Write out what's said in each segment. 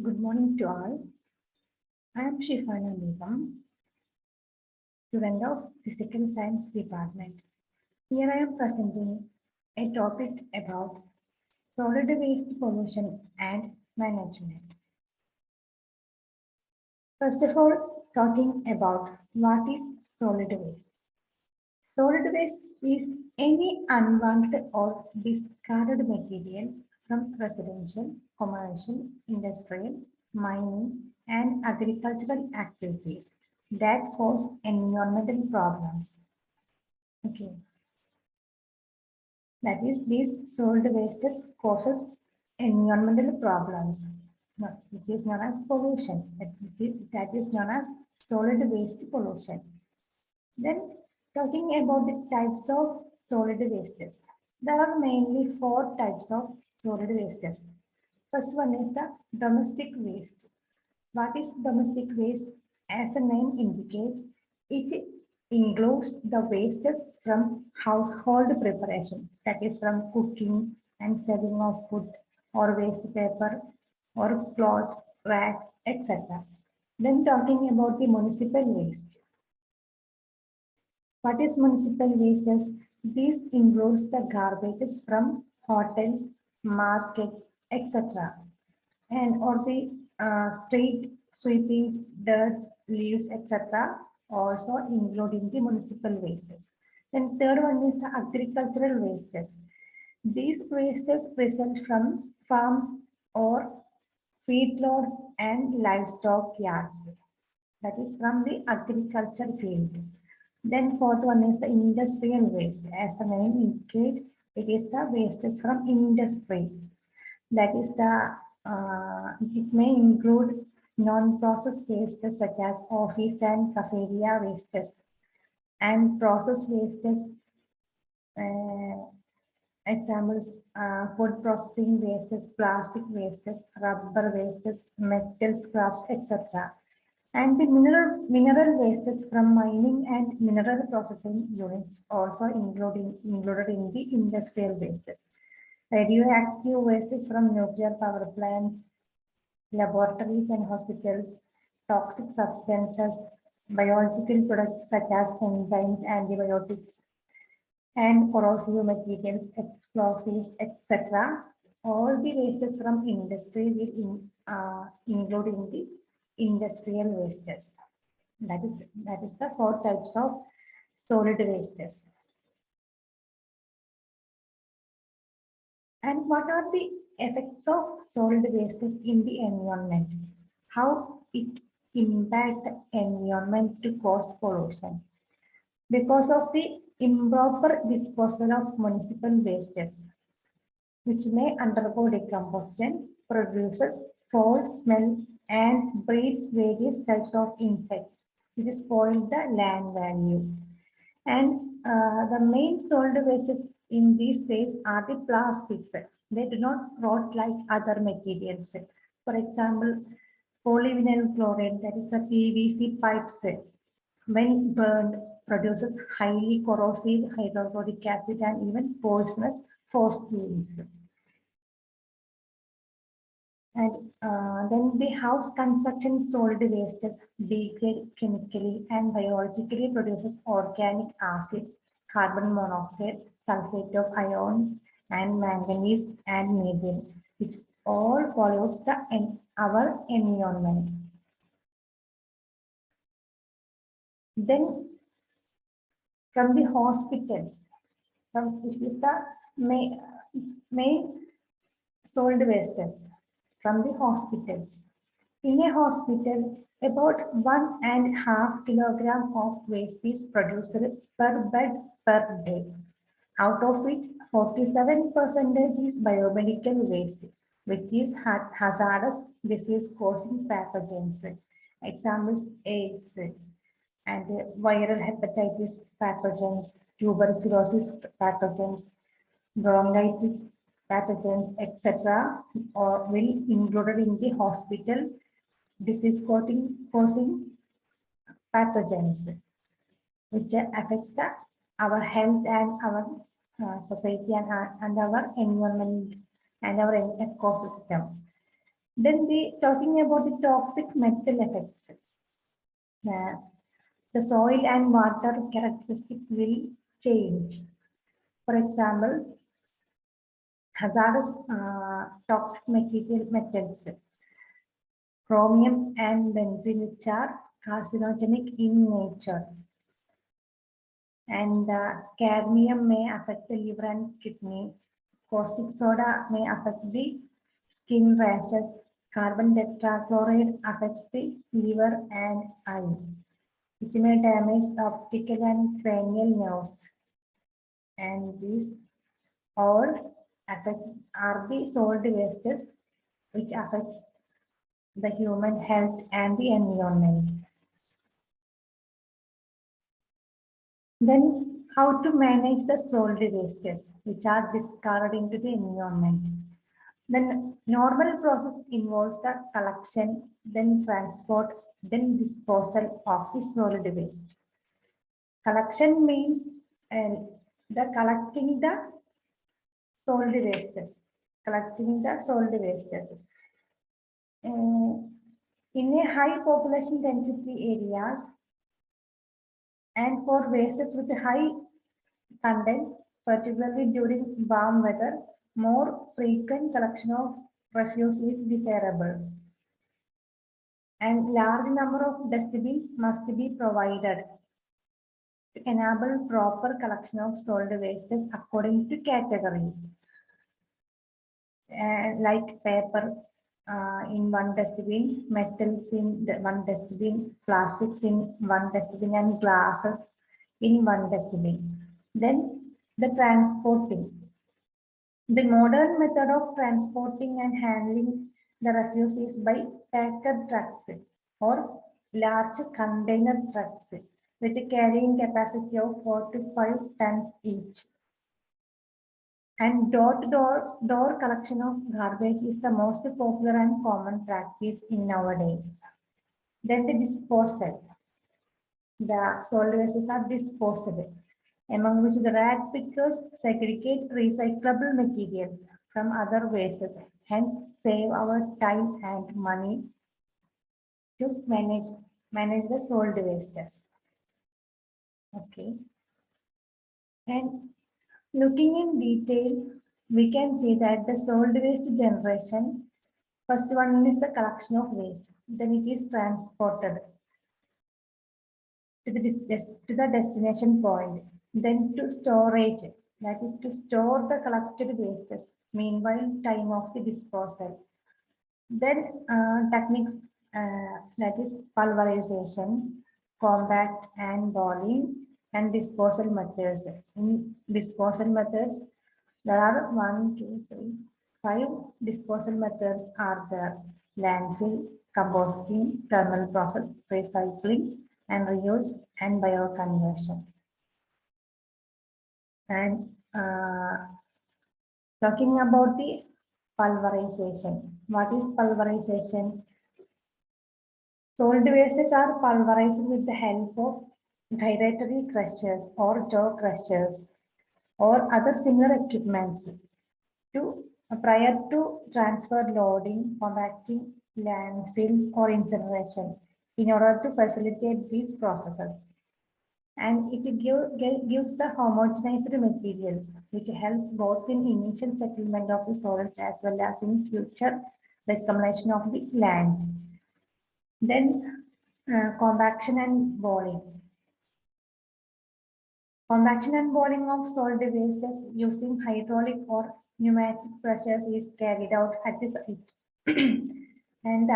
Good morning to all. I am SHIFANA, student of Physical Science Department. Here I am presenting a topic about solid waste pollution and management. First of all, talking about what is solid waste. Solid waste is any unwanted or discarded materials from residential, commercial, industrial, mining, and agricultural activities that cause environmental problems. Okay, that is, these solid wastes causes environmental problems, which is known as pollution. That is known as solid waste pollution. Then talking about the types of solid wastes. There are mainly four types of solid wastes. First one is the domestic waste. What is domestic waste? As the name indicates, it includes the wastes from household preparation, that is from cooking and selling of food or waste paper or clothes, rags, etc. Then talking about the municipal waste. What is municipal wastes? This includes the garbage from hotels, markets, etc. and or the street sweepings, dirt, leaves, etc. also including the municipal wastes. Then third one is the agricultural wastes. These wastes result from farms or feedlots and livestock yards. That is from the agriculture field. Then fourth one is the industrial waste. As the name indicates, it is the wastes from industry. That is it may include non-processed wastes such as office and cafeteria wastes and processed wastes. Examples, food processing wastes, plastic wastes, rubber wastes, metal scraps, etc. And the mineral wastes from mining and mineral processing units also included in the industrial wastes. Radioactive wastes from nuclear power plants, laboratories and hospitals, toxic substances, biological products such as enzymes, antibiotics, and corrosive materials, explosives, etc. All the wastes from industry will include in the industrial wastes. That is the four types of solid wastes. And what are the effects of solid wastes in the environment? How it impact the environment to cause pollution? Because of the improper disposal of municipal wastes, which may undergo decomposition, produces foul smell, and breeds various types of insects, which spoil the land value. And the main solid wastes in these ways are the plastics. They do not rot like other materials. For example, polyvinyl chloride, that is the PVC pipes, when burned, produces highly corrosive hydrochloric acid and even poisonous phosphates. And then the house construction solid wastes degrade chemically and biologically produces organic acids, carbon monoxide, sulfate of ions, and manganese and methane, which all pollutes our environment. Then from the hospitals, which is the main solid wastes from the hospitals. In a hospital, about 1.5 kilogram of waste is produced per bed per day, out of which 47% is biomedical waste, which is hazardous disease-causing pathogens. Examples: AIDS and viral hepatitis pathogens, tuberculosis pathogens, bronchitis pathogens, etc., or will included in the hospital disease-causing pathogens, which affects our health and our society and our environment and our ecosystem. Then talking about the toxic metal effects. The soil and water characteristics will change. For example, hazardous toxic metals, chromium and benzene, which are carcinogenic in nature. And cadmium may affect the liver and kidney. Caustic soda may affect the skin rashes. Carbon tetrachloride affects the liver and eye. It may damage the optical and cranial nerves. And these all are the solid wastes which affects the human health and the environment. Then how to manage the solid wastes which are discarded into the environment. The normal process involves the collection, then transport, then disposal of the solid waste. Collection means the collecting the solid wastes. Collecting the solid wastes. In a high population density areas and for wastes with high content, particularly during warm weather, more frequent collection of refuse is desirable. And large number of dustbins must be provided to enable proper collection of solid wastes according to categories. Like paper in one dustbin, metals in one dustbin, plastics in one dustbin, and glasses in one dustbin. Then the transporting. The modern method of transporting and handling the refuse is by packer trucks or large container trucks with a carrying capacity of 4 to 5 tons each. And door-to-door collection of garbage is the most popular and common practice in nowadays. Then the disposal. The solid wastes are disposable, among which the rag pickers segregate recyclable materials from other wastes, hence save our time and money to manage the solid wastes. Okay. And looking in detail, we can see that the solid waste generation, first one is the collection of waste, then it is transported to the destination point, then to storage, that is to store the collected wastes, meanwhile time of the disposal. Then techniques that is pulverization, compact and boiling, and disposal methods. In disposal methods, there are 1, 2, 3, 5 disposal methods are there: landfill, composting, thermal process, recycling, and reuse, and bioconversion. And talking about the pulverization. What is pulverization? Solid wastes are pulverized with the help of gyratory crushers or jaw crushers or other similar equipments prior to transfer loading, compacting, landfills, or incineration in order to facilitate these processes. And it gives the homogenized materials, which helps both in initial settlement of the solids as well as in future reclamation of the land. Then compaction and balling. Compaction and balling of solid wastes using hydraulic or pneumatic pressures is carried out at the site. And the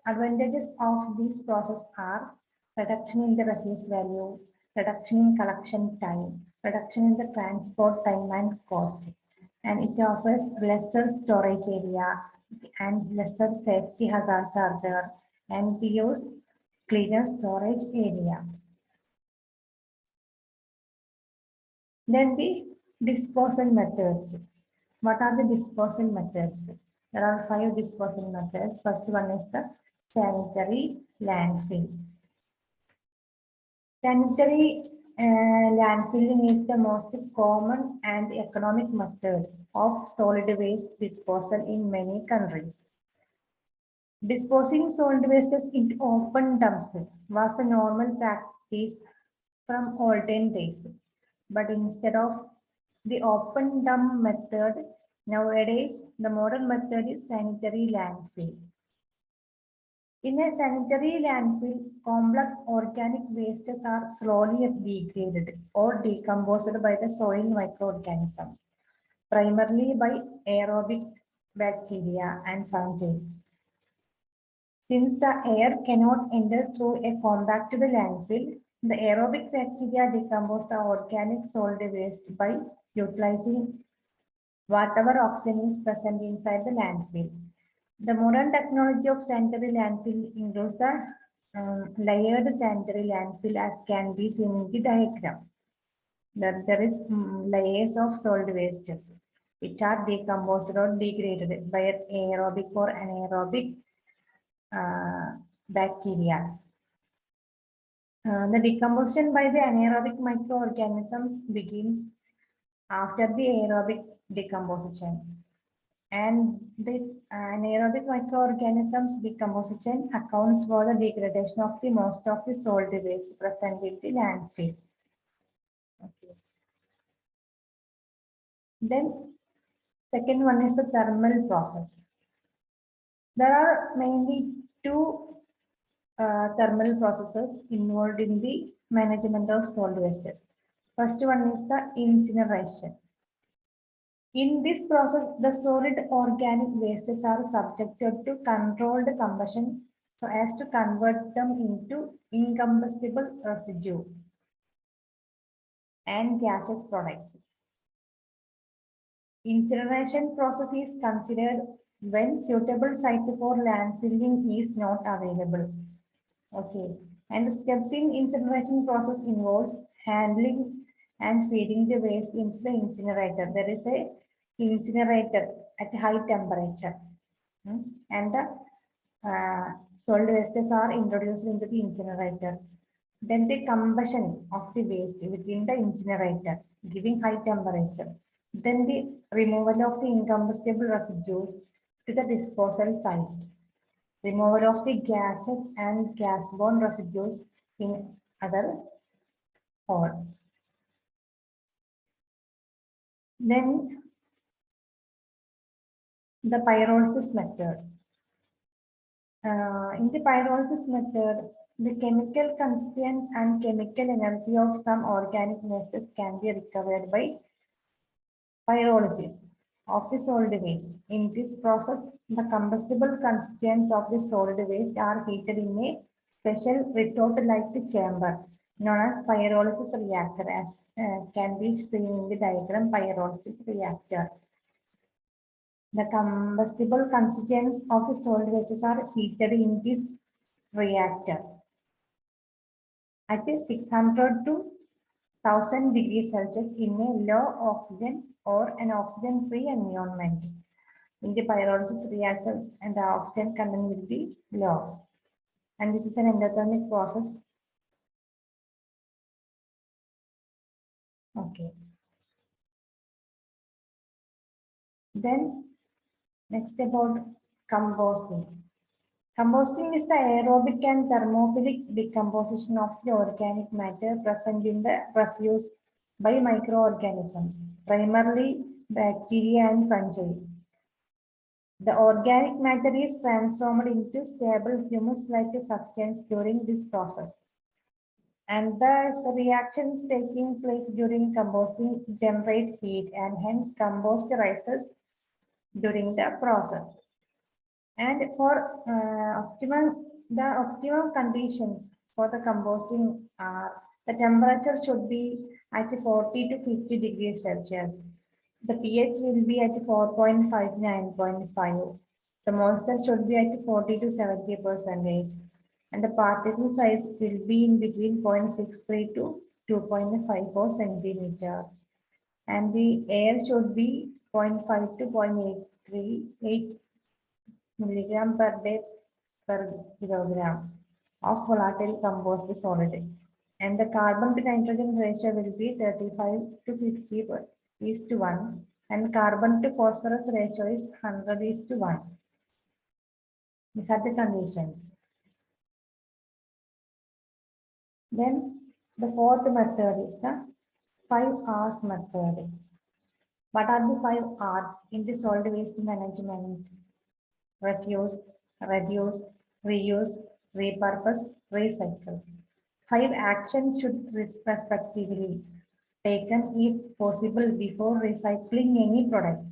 advantages of this process are reduction in the refuse value, reduction in collection time, reduction in the transport time and cost, and it offers lesser storage area and lesser safety hazards are there, and we use cleaner storage area. Then the disposal methods. What are the disposal methods? There are 5 disposal methods. First one is the sanitary landfill. Sanitary landfilling is the most common and economic method of solid waste disposal in many countries. Disposing solid wastes into open dumps was the normal practice from olden days. But instead of the open dump method, nowadays the modern method is sanitary landfill. In a sanitary landfill, complex organic wastes are slowly degraded or decomposed by the soil microorganisms, primarily by aerobic bacteria and fungi. Since the air cannot enter through a compacted landfill, the aerobic bacteria decompose the organic solid waste by utilizing whatever oxygen is present inside the landfill. The modern technology of sanitary landfill includes the layered sanitary landfill as can be seen in the diagram. There is layers of solid wastes which are decomposed or degraded by aerobic or anaerobic bacteria. The decomposition by the anaerobic microorganisms begins after the aerobic decomposition. And the anaerobic microorganisms decomposition accounts for the degradation of the most of the solid waste present in the landfill. Okay. Then second one is the thermal process. There are mainly two thermal processes involved in the management of solid wastes. First one is the incineration. In this process, the solid organic wastes are subjected to controlled combustion so as to convert them into incombustible residue and gaseous products. Incineration process is considered when suitable site for landfilling is not available. Okay, and the steps in incineration process involves handling and feeding the waste into the incinerator. There is a incinerator at high temperature, and the solid wastes are introduced into the incinerator. Then the combustion of the waste within the incinerator, giving high temperature. Then the removal of the incombustible residues to the disposal site. Removal of the gases and gas-borne residues in other hole. Then the pyrolysis method. In the pyrolysis method, the chemical constituents and chemical energy of some organic wastes can be recovered by pyrolysis of the solid waste. In this process, the combustible constituents of the solid waste are heated in a special retort-like chamber known as pyrolysis reactor, as can be seen in the diagram pyrolysis reactor. The combustible constituents of the solid wastes are heated in this reactor at 600 to 1000 degrees Celsius in a low oxygen or an oxygen-free environment. In the pyrolysis reactor, and the oxygen content will be low. And this is an endothermic process. Okay. Then next about composting. Composting is the aerobic and thermophilic decomposition of the organic matter present in the refuse by microorganisms, primarily bacteria and fungi. The organic matter is transformed into stable humus-like substance during this process. And the reactions taking place during composting generate heat and hence compost rises during the process. And for the optimum conditions for the composting are the temperature should be at 40 to 50 degrees Celsius. The pH will be at 4.5 9.5. The moisture should be at 40 to 70%, and the particle size will be in between 0.63 to 2.54 centimeter. And the air should be 0.5 to 0.838 milligram per day per kilogram of volatile compost solid. And the carbon to nitrogen ratio will be 35 to 50 is to 1, and carbon to phosphorus ratio is 100 is to 1. These are the conditions. Then the fourth method is the 5 R's method. What are the 5 R's in the solid waste management? Refuse, reduce, reuse, repurpose, recycle. 5 actions should respectively taken if possible before recycling any products.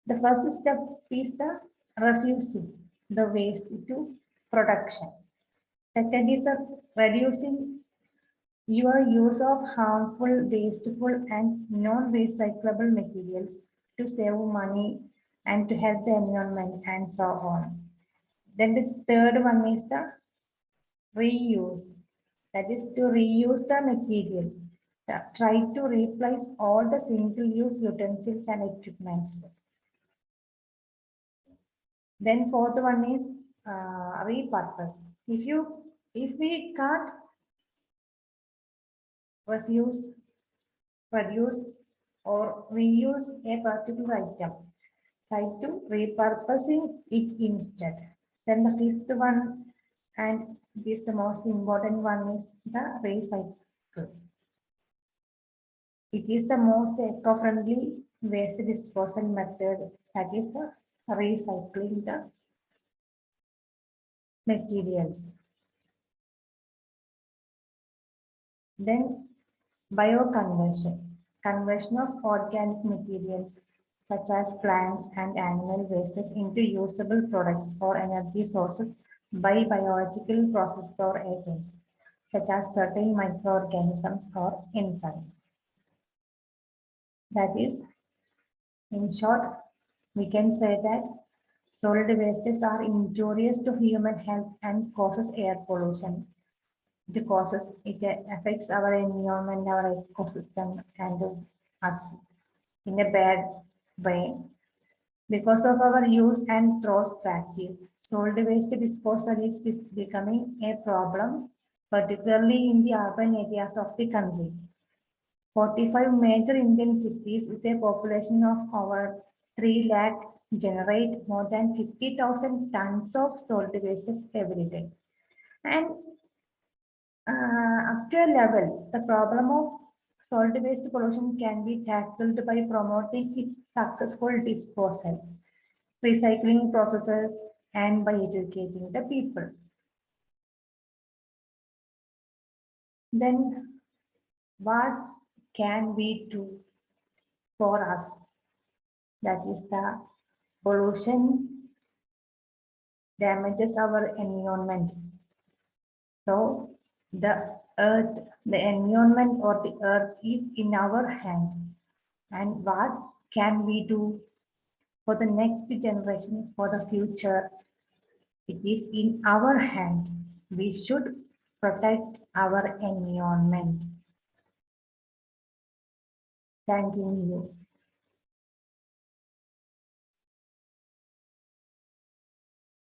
The first step is the refusing the waste to production. Second is the reducing your use of harmful, wasteful, and non-recyclable materials to save money and to help the environment and so on. Then the third one is the reuse. That is to reuse the materials. Try to replace all the single-use utensils and equipments. Then fourth one is repurpose. If we can't refuse, produce, or reuse a particular item, try to repurposing it instead. Then the fifth one, and this the most important one, is the recycle. It is the most eco-friendly waste disposal method, that is the recycling the materials. Then bioconversion, conversion of organic materials such as plants and animal wastes into usable products or energy sources by biological processes or agents, such as certain microorganisms or enzymes. That is, in short, we can say that solid wastes are injurious to human health and causes air pollution. It affects our environment, our ecosystem, and us in a bad way. Because of our use and throws practice, solid waste disposal is becoming a problem, particularly in the urban areas of the country. 45 major Indian cities with a population of over 3 lakh generate more than 50,000 tons of solid waste every day. And up to a level, the problem of solid waste pollution can be tackled by promoting its successful disposal, recycling processes, and by educating the people. Then, what can we do for us? That is, the pollution damages our environment. So, the earth, the environment or the earth is in our hand. And what can we do for the next generation, for the future? It is in our hand. We should protect our environment. Thanking you.